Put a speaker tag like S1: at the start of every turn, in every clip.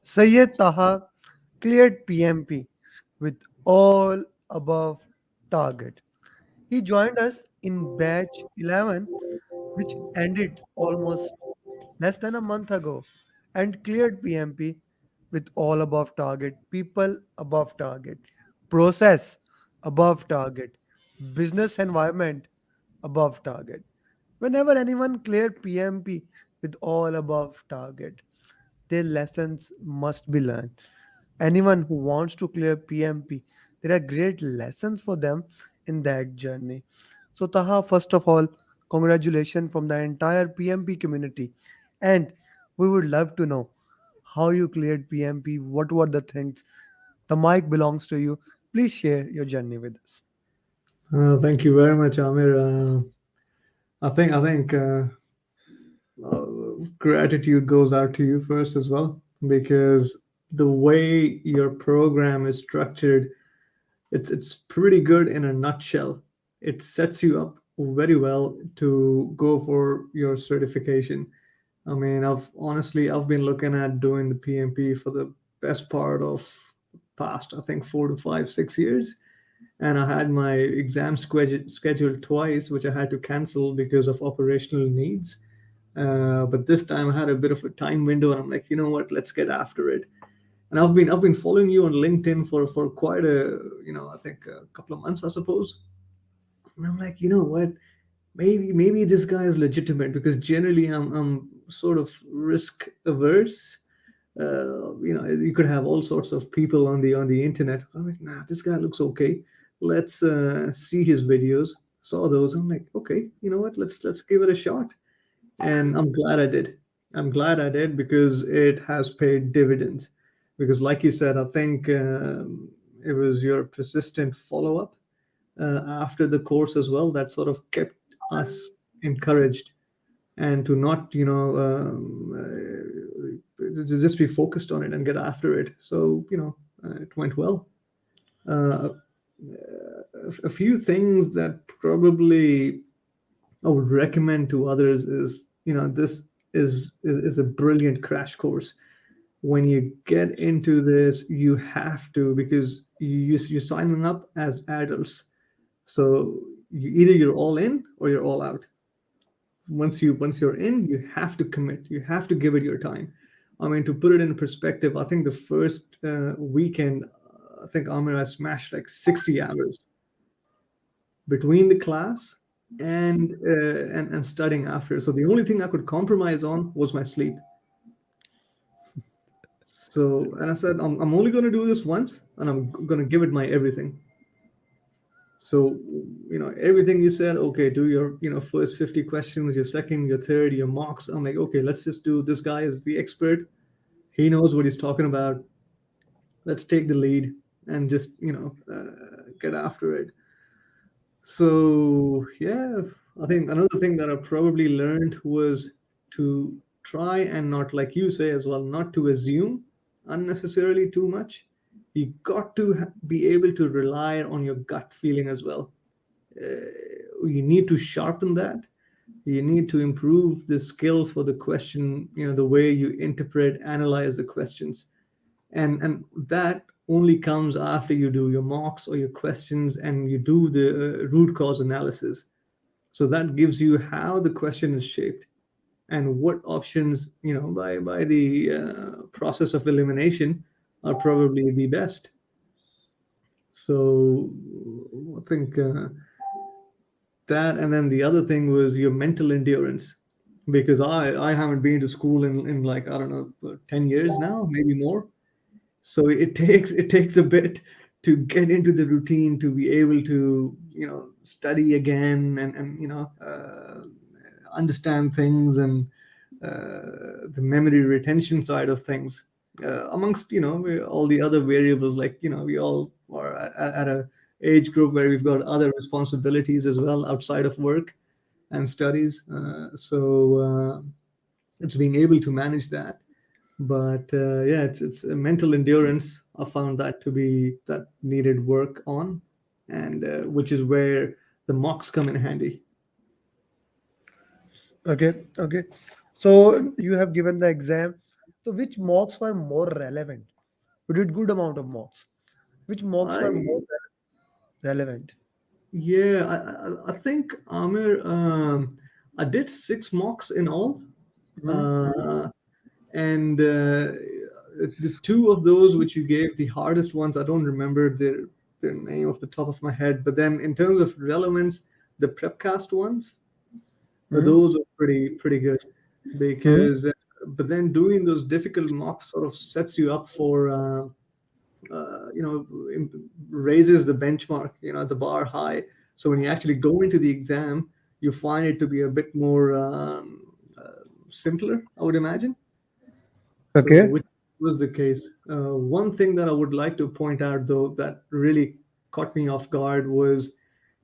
S1: Syed Taha cleared PMP with all above target. He joined us in batch 11, which ended almost less than a month ago, and cleared PMP with all above target, people above target, process above target, business environment above target. Whenever anyone cleared PMP with all above target, their lessons must be learned. Anyone who wants to clear PMP, there are great lessons for them in that journey. So, Taha, first of all, congratulations from the entire PMP community. And we would love to know how you cleared PMP, what were the things. The mic belongs to you. Please share your journey with us.
S2: Thank you very much, Amir. I think gratitude goes out to you first as well, because the way your program is structured, it's pretty good in a nutshell. It sets you up very well to go for your certification. I mean, I've been looking at doing the PMP for the best part of past, I think, 4 to 5, 6 years, and I had my exam scheduled twice, which I had to cancel because of operational needs. But this time I had a bit of a time window, and I'm like, you know what, let's get after it. And I've been following you on LinkedIn for quite a, I think a couple of months, I suppose. And I'm like, you know what, maybe this guy is legitimate, because generally I'm sort of risk averse. You could have all sorts of people on the internet. I'm like, nah, this guy looks okay. Let's see his videos. Saw those. I'm like, okay, you know what? Let's give it a shot. And I'm glad I did. I'm glad I did, because it has paid dividends. Because, like you said, I think it was your persistent follow up after the course as well that sort of kept us encouraged, and to not, to just be focused on it and get after it. So, it went well. Uh, a few things that probably I would recommend to others is, this is a brilliant crash course. When you get into this, you have to, because you're signing up as adults. So either you're all in or you're all out. Once you're in, you have to commit. You have to give it your time. I mean, to put it in perspective, I think the first weekend, I think Amir, I smashed like 60 hours between the class and studying after. So the only thing I could compromise on was my sleep. So, and I said, I'm only going to do this once, and I'm going to give it my everything. So, everything you said, okay, do your, first 50 questions, your second, your third, your mocks. I'm like, okay, let's just do, this guy is the expert. He knows what he's talking about. Let's take the lead and just, get after it. So, yeah, I think another thing that I probably learned was to try and not, like you say as well, not to assume unnecessarily too much. You got to be able to rely on your gut feeling as well. You need to sharpen that. You need to improve the skill for the question, the way you interpret, analyze the questions. And that only comes after you do your mocks or your questions and you do the root cause analysis. So that gives you how the question is shaped and what options, by the process of elimination, are probably the best. So I think that, and then the other thing was your mental endurance, because I haven't been to school in like, I don't know, 10 years now, maybe more. So it takes a bit to get into the routine, to be able to, study again, and understand things, and the memory retention side of things, amongst, all the other variables. Like, we all are at a age group where we've got other responsibilities as well outside of work and studies. So it's being able to manage that. But yeah, it's a mental endurance. I found that to be that needed work on, and which is where the mocks come in handy.
S1: Okay, okay. So you have given the exam. So which mocks were more relevant? You did good amount of mocks. Which mocks were more
S2: I
S1: relevant?
S2: Yeah, I think Amir, I did six mocks in all,
S1: Hmm.
S2: uh, and the two of those which you gave, the hardest ones, I don't remember the name off the top of my head. But then in terms of relevance, the prepcast ones,
S1: Hmm.
S2: those are pretty good
S1: Hmm.
S2: because. But then doing those difficult mocks sort of sets you up for. Raises the benchmark, the bar high. So when you actually go into the exam, you find it to be a bit more simpler, I would imagine. So
S1: Okay.
S2: which was the case. One thing that I would like to point out, though, that really caught me off guard was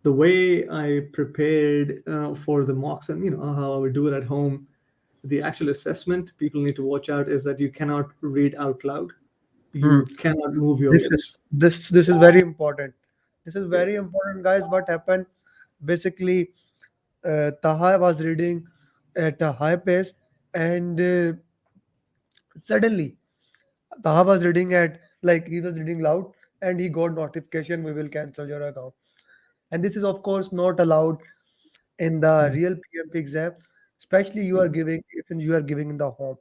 S2: the way I prepared for the mocks, and how I would do it at home. The actual assessment people need to watch out is that you cannot read out loud.
S1: Hmm.
S2: You cannot move your
S1: This
S2: lips.
S1: is this is very important. This is
S2: Yeah.
S1: very important, guys. What happened? Basically, Taha was reading at a high pace, and suddenly Taha was reading at like he was reading loud, and he got notification, we will cancel your account. And this is of course not allowed in the
S2: Mhm.
S1: real PMP exam, especially you are giving if you are giving in the home.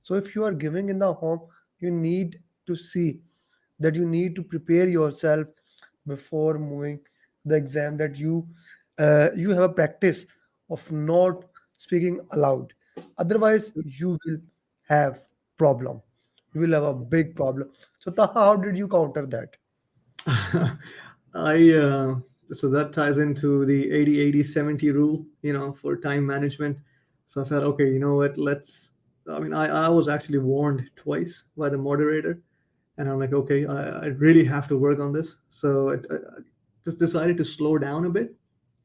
S1: So if you are giving in the home, you need to see that you need to prepare yourself before moving the exam, that you have a practice of not speaking aloud. Otherwise, you will have problem. You will have a big problem. So Taha, how did you counter that?
S2: I So that ties into the 80-80-70 rule, for time management. So I said, okay, you know what? I mean, I was actually warned twice by the moderator, and I'm like, okay, I really have to work on this. So I just decided to slow down a bit,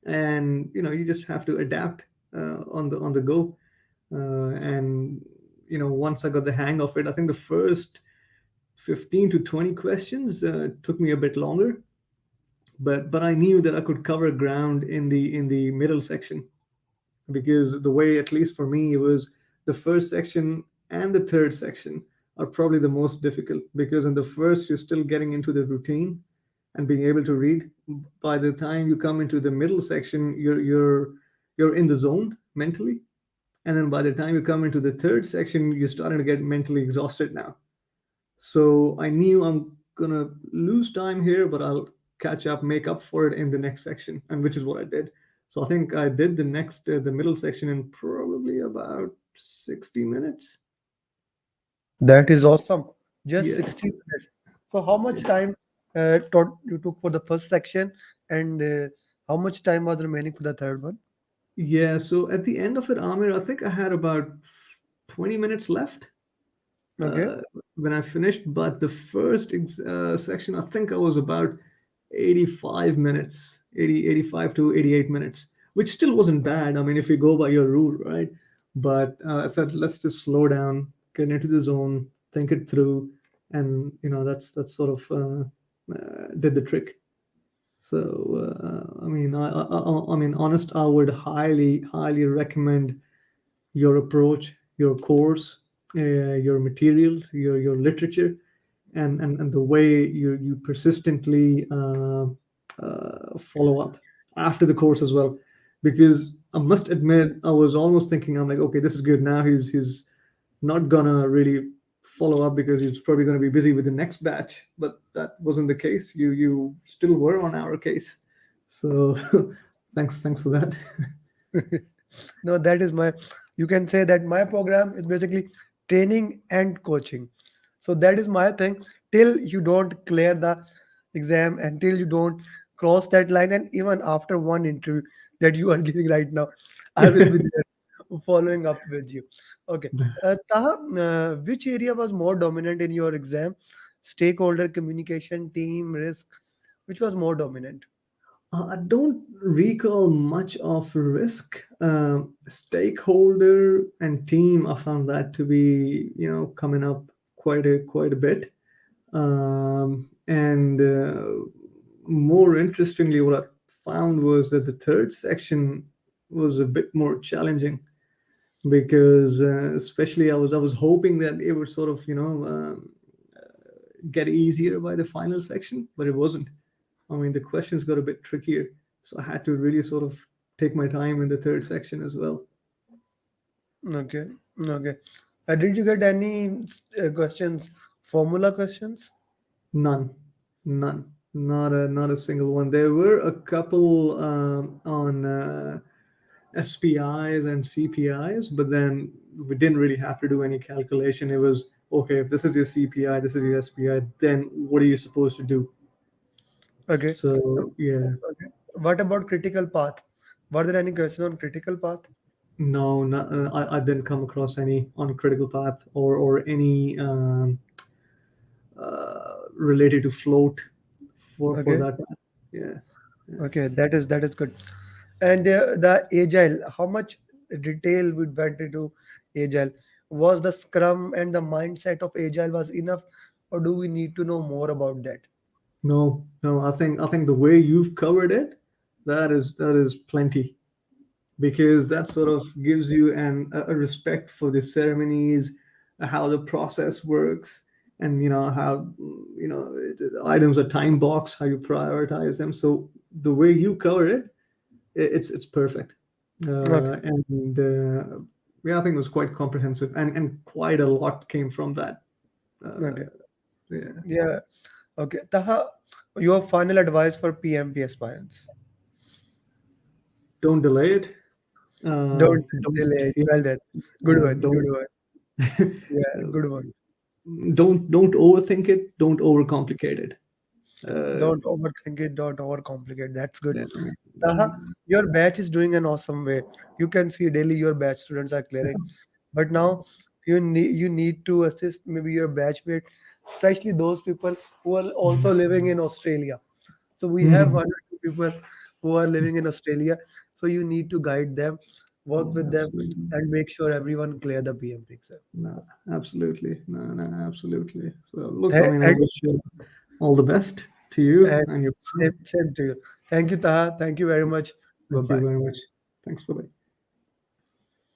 S2: and you just have to adapt on the go. And once I got the hang of it, I think the first 15 to 20 questions took me a bit longer, but I knew that I could cover ground in the middle section, because the way, at least for me, it was the first section and the third section are probably the most difficult, because in the first you're still getting into the routine and being able to read. By the time you come into the middle section, you're in the zone mentally, and then by the time you come into the third section, you're starting to get mentally exhausted now. So I knew I'm gonna lose time here, but I'll catch up, make up for it in the next section, and which is what I did. So I think I did the middle section in probably about 60 minutes.
S1: That is awesome. Just
S2: Yes.
S1: 60 minutes. So how much
S2: Yeah.
S1: time you took for the first section, and how much time was remaining for the third one?
S2: Yeah. So at the end of it, Amir, I think I had about 20 minutes left
S1: Okay.
S2: uh, when I finished. But the first section, I think I was about 85 minutes, 85 to 88 minutes, which still wasn't bad. I mean, if you go by your rule, right? But I said, let's just slow down, get into the zone, think it through, and that's sort of did the trick. So I mean, honest, I would highly recommend your approach, your course, your materials, your literature, and the way you persistently follow up after the course as well. Because I must admit, I was almost thinking, I'm like, okay, this is good. Now he's not gonna really follow up because he's probably gonna be busy with the next batch. But that wasn't the case. You still were on our case. So thanks for that.
S1: No, that is my, you can say that my program is basically training and coaching. So that is my thing. Till you don't clear the exam, until you don't cross that line, and even after one interview that you are giving right now, I will be there following up with you. Okay. Taha, which area was more dominant in your exam? Stakeholder communication, team, risk, which was more dominant?
S2: I don't recall much of risk. Stakeholder and team, I found that to be, coming up quite a bit. And more interestingly, what I found was that the third section was a bit more challenging, because especially I was hoping that it would sort of get easier by the final section, but it wasn't. I mean, the questions got a bit trickier, so I had to really sort of take my time in the third section as well.
S1: Okay. Okay. Did you get any questions, formula questions?
S2: None, none, not a single one. There were a couple on SPIs and CPIs, but then we didn't really have to do any calculation. It was okay, if this is your CPI, this is your SPI, then what are you supposed to do?
S1: Okay.
S2: So yeah,
S1: Okay. What about critical path? Were there any questions on critical path?
S2: no, not, I didn't come across any on critical path or any related to float for
S1: Okay.
S2: that. Yeah.
S1: Okay. That is good. And the agile, how much detail we went into agile? Was the scrum and the mindset of agile was enough, or do we need to know more about that?
S2: No, no, I think the way you've covered it, that is plenty, because that sort of gives you a respect for the ceremonies, how the process works, and how items are time boxed, how you prioritize them. So the way you cover it, it's perfect,
S1: Okay.
S2: and yeah, I think it was quite comprehensive, and quite a lot came from that.
S1: Okay.
S2: Yeah,
S1: Yeah. Okay. Taha, your final advice for PMP aspirants.
S2: don't delay it.
S1: Don't
S2: Don't
S1: delay it.
S2: yeah,
S1: Well done. Good one. Good
S2: don't
S1: one. Yeah, good one.
S2: don't overthink it. Don't overcomplicate it. Uh,
S1: Don't overthink it, don't overcomplicate. That's good.
S2: yeah,
S1: Taha, your batch is doing an awesome way. You can see daily your batch students are clearing. But now you need to assist maybe your batchmate, especially those people who are also living in Australia. So we have
S2: mhm.
S1: one or two people who are living in Australia. So you need to guide them, work
S2: Yeah,
S1: with them,
S2: absolutely.
S1: and make sure everyone clear the PMP exam.
S2: No, absolutely. No, no, absolutely. So, look, I
S1: Th-
S2: mean, I
S1: And,
S2: wish you all the best to you
S1: and
S2: and your
S1: same,
S2: firm.
S1: same to you. Thank you, Taha. Thank you very much. Bye
S2: Thank you
S1: bye.
S2: very much. Thanks. Bye bye.